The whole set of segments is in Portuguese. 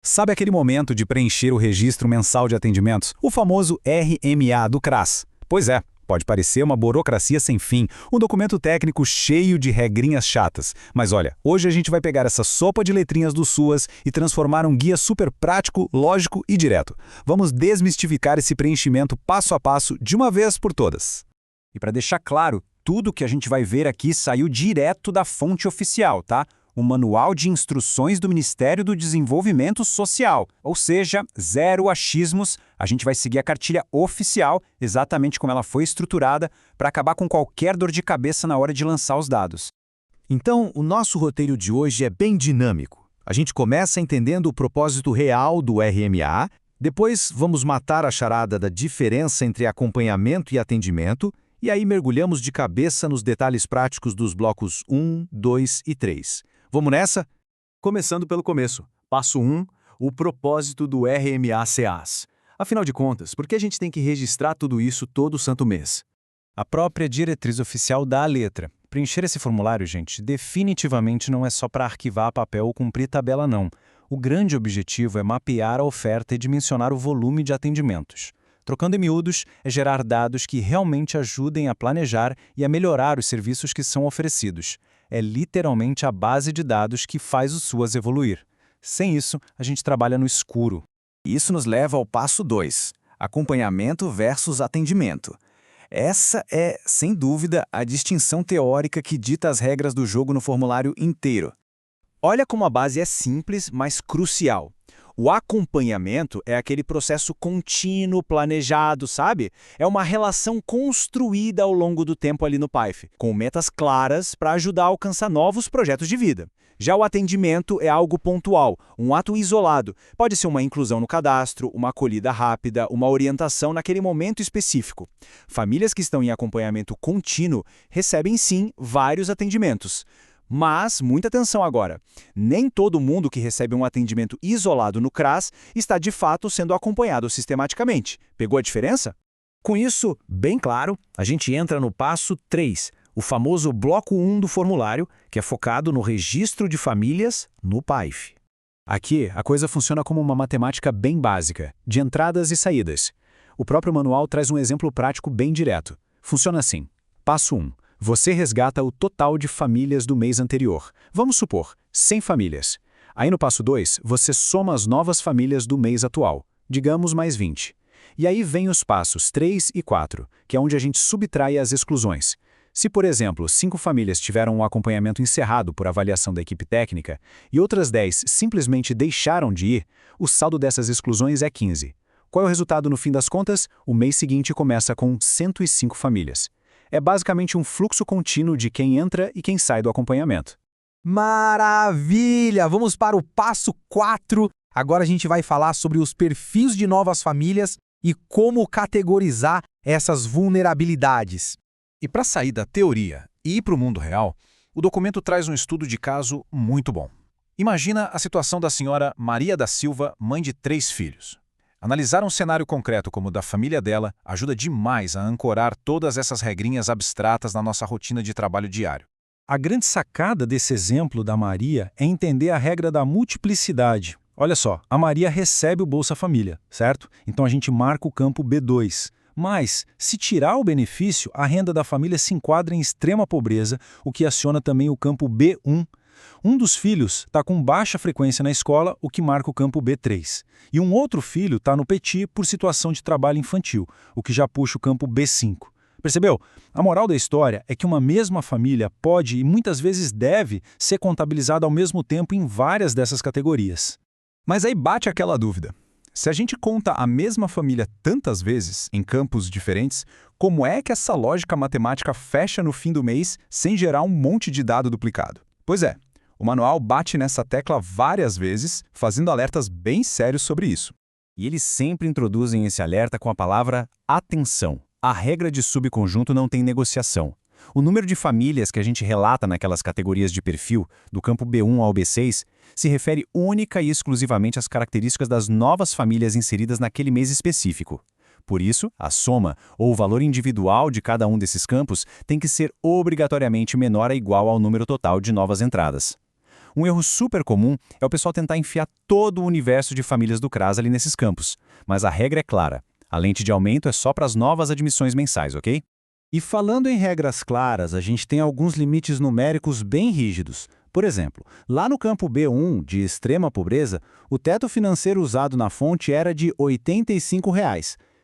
Sabe aquele momento de preencher o registro mensal de atendimentos, o famoso RMA do CRAS? Pois é, pode parecer uma burocracia sem fim, um documento técnico cheio de regrinhas chatas. Mas olha, hoje a gente vai pegar essa sopa de letrinhas do SUAS e transformar um guia super prático, lógico e direto. Vamos desmistificar esse preenchimento passo a passo de uma vez por todas. E para deixar claro, tudo que a gente vai ver aqui saiu direto da fonte oficial, tá? O Manual de Instruções do Ministério do Desenvolvimento Social, ou seja, zero achismos, a gente vai seguir a cartilha oficial, exatamente como ela foi estruturada, para acabar com qualquer dor de cabeça na hora de lançar os dados. Então, o nosso roteiro de hoje é bem dinâmico. A gente começa entendendo o propósito real do RMA, depois vamos matar a charada da diferença entre acompanhamento e atendimento, e aí mergulhamos de cabeça nos detalhes práticos dos blocos 1, 2 e 3. Vamos nessa? Começando pelo começo. Passo 1, o propósito do RMA-CAS. Afinal de contas, por que a gente tem que registrar tudo isso todo santo mês? A própria diretriz oficial dá a letra. Preencher esse formulário, gente, definitivamente não é só para arquivar papel ou cumprir tabela, não. O grande objetivo é mapear a oferta e dimensionar o volume de atendimentos. Trocando em miúdos, é gerar dados que realmente ajudem a planejar e a melhorar os serviços que são oferecidos. É literalmente a base de dados que faz o SUAS evoluir. Sem isso, a gente trabalha no escuro. Isso nos leva ao passo 2, acompanhamento versus atendimento. Essa é, sem dúvida, a distinção teórica que dita as regras do jogo no formulário inteiro. Olha como a base é simples, mas crucial. O acompanhamento é aquele processo contínuo, planejado, sabe? É uma relação construída ao longo do tempo ali no PAIF, com metas claras para ajudar a alcançar novos projetos de vida. Já o atendimento é algo pontual, um ato isolado. Pode ser uma inclusão no cadastro, uma acolhida rápida, uma orientação naquele momento específico. Famílias que estão em acompanhamento contínuo recebem, sim, vários atendimentos. Mas, muita atenção agora, nem todo mundo que recebe um atendimento isolado no CRAS está de fato sendo acompanhado sistematicamente. Pegou a diferença? Com isso bem claro, a gente entra no passo 3, o famoso bloco 1 do formulário, que é focado no registro de famílias no PAIF. Aqui, a coisa funciona como uma matemática bem básica, de entradas e saídas. O próprio manual traz um exemplo prático bem direto. Funciona assim. Passo 1. Você resgata o total de famílias do mês anterior. Vamos supor, 100 famílias. Aí no passo 2, você soma as novas famílias do mês atual, digamos mais 20. E aí vem os passos 3 e 4, que é onde a gente subtrai as exclusões. Se, por exemplo, 5 famílias tiveram um acompanhamento encerrado por avaliação da equipe técnica e outras 10 simplesmente deixaram de ir, o saldo dessas exclusões é 15. Qual é o resultado no fim das contas? O mês seguinte começa com 105 famílias. É basicamente um fluxo contínuo de quem entra e quem sai do acompanhamento. Maravilha! Vamos para o passo 4. Agora a gente vai falar sobre os perfis de novas famílias e como categorizar essas vulnerabilidades. E para sair da teoria e ir para o mundo real, o documento traz um estudo de caso muito bom. Imagina a situação da senhora Maria da Silva, mãe de 3 filhos. Analisar um cenário concreto como o da família dela ajuda demais a ancorar todas essas regrinhas abstratas na nossa rotina de trabalho diário. A grande sacada desse exemplo da Maria é entender a regra da multiplicidade. Olha só, a Maria recebe o Bolsa Família, certo? Então a gente marca o campo B2. Mas, se tirar o benefício, a renda da família se enquadra em extrema pobreza, o que aciona também o campo B1. Um dos filhos está com baixa frequência na escola, o que marca o campo B3. E um outro filho está no PETI por situação de trabalho infantil, o que já puxa o campo B5. Percebeu? A moral da história é que uma mesma família pode e muitas vezes deve ser contabilizada ao mesmo tempo em várias dessas categorias. Mas aí bate aquela dúvida. Se a gente conta a mesma família tantas vezes, em campos diferentes, como é que essa lógica matemática fecha no fim do mês sem gerar um monte de dado duplicado? Pois é, o manual bate nessa tecla várias vezes, fazendo alertas bem sérios sobre isso. E eles sempre introduzem esse alerta com a palavra atenção. A regra de subconjunto não tem negociação. O número de famílias que a gente relata naquelas categorias de perfil, do campo B1 ao B6, se refere única e exclusivamente às características das novas famílias inseridas naquele mês específico. Por isso, a soma, ou o valor individual de cada um desses campos, tem que ser obrigatoriamente menor ou igual ao número total de novas entradas. Um erro super comum é o pessoal tentar enfiar todo o universo de famílias do CRAS ali nesses campos. Mas a regra é clara. A lente de aumento é só para as novas admissões mensais, ok? E falando em regras claras, a gente tem alguns limites numéricos bem rígidos. Por exemplo, lá no campo B1, de extrema pobreza, o teto financeiro usado na fonte era de R$ 85.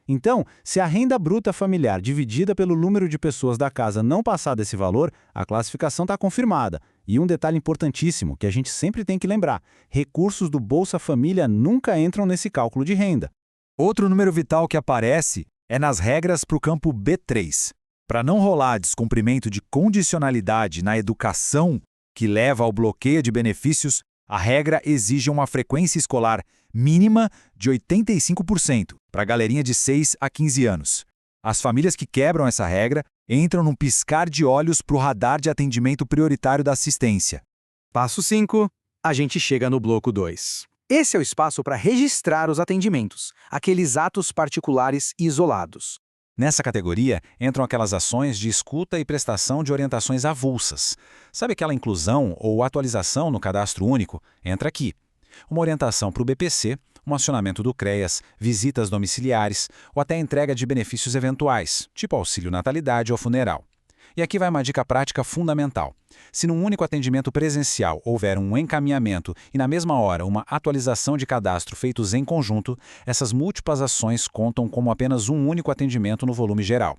Então, se a renda bruta familiar dividida pelo número de pessoas da casa não passar desse valor, a classificação está confirmada. E um detalhe importantíssimo que a gente sempre tem que lembrar: recursos do Bolsa Família nunca entram nesse cálculo de renda. Outro número vital que aparece é nas regras para o campo B3. Para não rolar descumprimento de condicionalidade na educação, que leva ao bloqueio de benefícios, a regra exige uma frequência escolar mínima de 85% para a galerinha de 6 a 15 anos. As famílias que quebram essa regra entram num piscar de olhos para o radar de atendimento prioritário da assistência. Passo 5, a gente chega no bloco 2. Esse é o espaço para registrar os atendimentos, aqueles atos particulares isolados. Nessa categoria entram aquelas ações de escuta e prestação de orientações avulsas. Sabe aquela inclusão ou atualização no cadastro único? Entra aqui. Uma orientação para o BPC, um acionamento do CREAS, visitas domiciliares ou até entrega de benefícios eventuais, tipo auxílio natalidade ou funeral. E aqui vai uma dica prática fundamental. Se num único atendimento presencial houver um encaminhamento e na mesma hora uma atualização de cadastro feitos em conjunto, essas múltiplas ações contam como apenas um único atendimento no volume geral.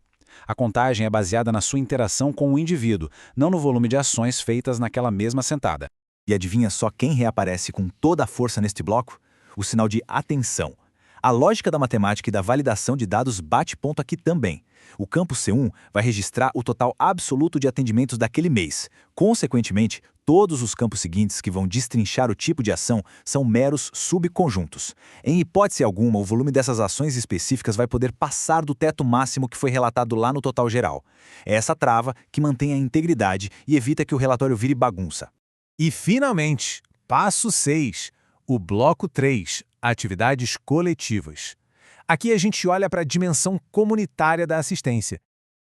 A contagem é baseada na sua interação com o indivíduo, não no volume de ações feitas naquela mesma sentada. E adivinha só quem reaparece com toda a força neste bloco? O sinal de atenção. A lógica da matemática e da validação de dados bate ponto aqui também. O campo C1 vai registrar o total absoluto de atendimentos daquele mês. Consequentemente, todos os campos seguintes que vão destrinchar o tipo de ação são meros subconjuntos. Em hipótese alguma, o volume dessas ações específicas vai poder passar do teto máximo que foi relatado lá no total geral. É essa trava que mantém a integridade e evita que o relatório vire bagunça. E, finalmente, passo 6, o bloco 3, atividades coletivas. Aqui a gente olha para a dimensão comunitária da assistência.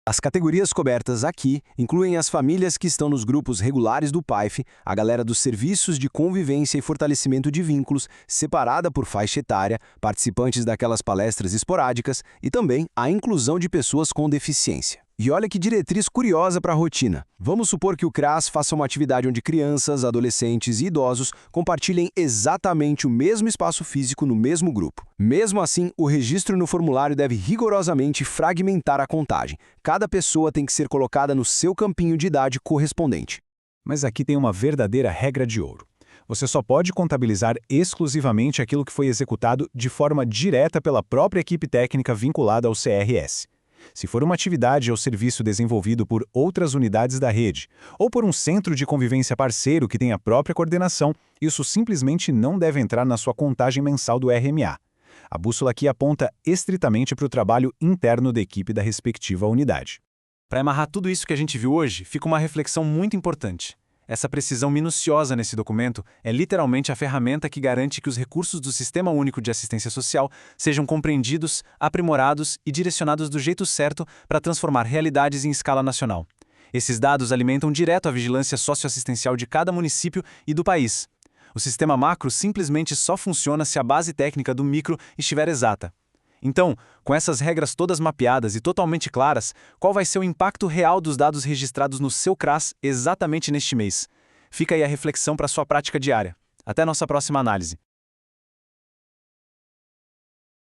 As categorias cobertas aqui incluem as famílias que estão nos grupos regulares do PAIF, a galera dos serviços de convivência e fortalecimento de vínculos, separada por faixa etária, participantes daquelas palestras esporádicas e também a inclusão de pessoas com deficiência. E olha que diretriz curiosa para a rotina. Vamos supor que o CRAS faça uma atividade onde crianças, adolescentes e idosos compartilhem exatamente o mesmo espaço físico no mesmo grupo. Mesmo assim, o registro no formulário deve rigorosamente fragmentar a contagem. Cada pessoa tem que ser colocada no seu campinho de idade correspondente. Mas aqui tem uma verdadeira regra de ouro. Você só pode contabilizar exclusivamente aquilo que foi executado de forma direta pela própria equipe técnica vinculada ao CRS. Se for uma atividade ou serviço desenvolvido por outras unidades da rede, ou por um centro de convivência parceiro que tem a própria coordenação, isso simplesmente não deve entrar na sua contagem mensal do RMA. A bússola aqui aponta estritamente para o trabalho interno da equipe da respectiva unidade. Para amarrar tudo isso que a gente viu hoje, fica uma reflexão muito importante. Essa precisão minuciosa nesse documento é literalmente a ferramenta que garante que os recursos do Sistema Único de Assistência Social sejam compreendidos, aprimorados e direcionados do jeito certo para transformar realidades em escala nacional. Esses dados alimentam direto a vigilância socioassistencial de cada município e do país. O sistema macro simplesmente só funciona se a base técnica do micro estiver exata. Então, com essas regras todas mapeadas e totalmente claras, qual vai ser o impacto real dos dados registrados no seu CRAS exatamente neste mês? Fica aí a reflexão para a sua prática diária. Até nossa próxima análise.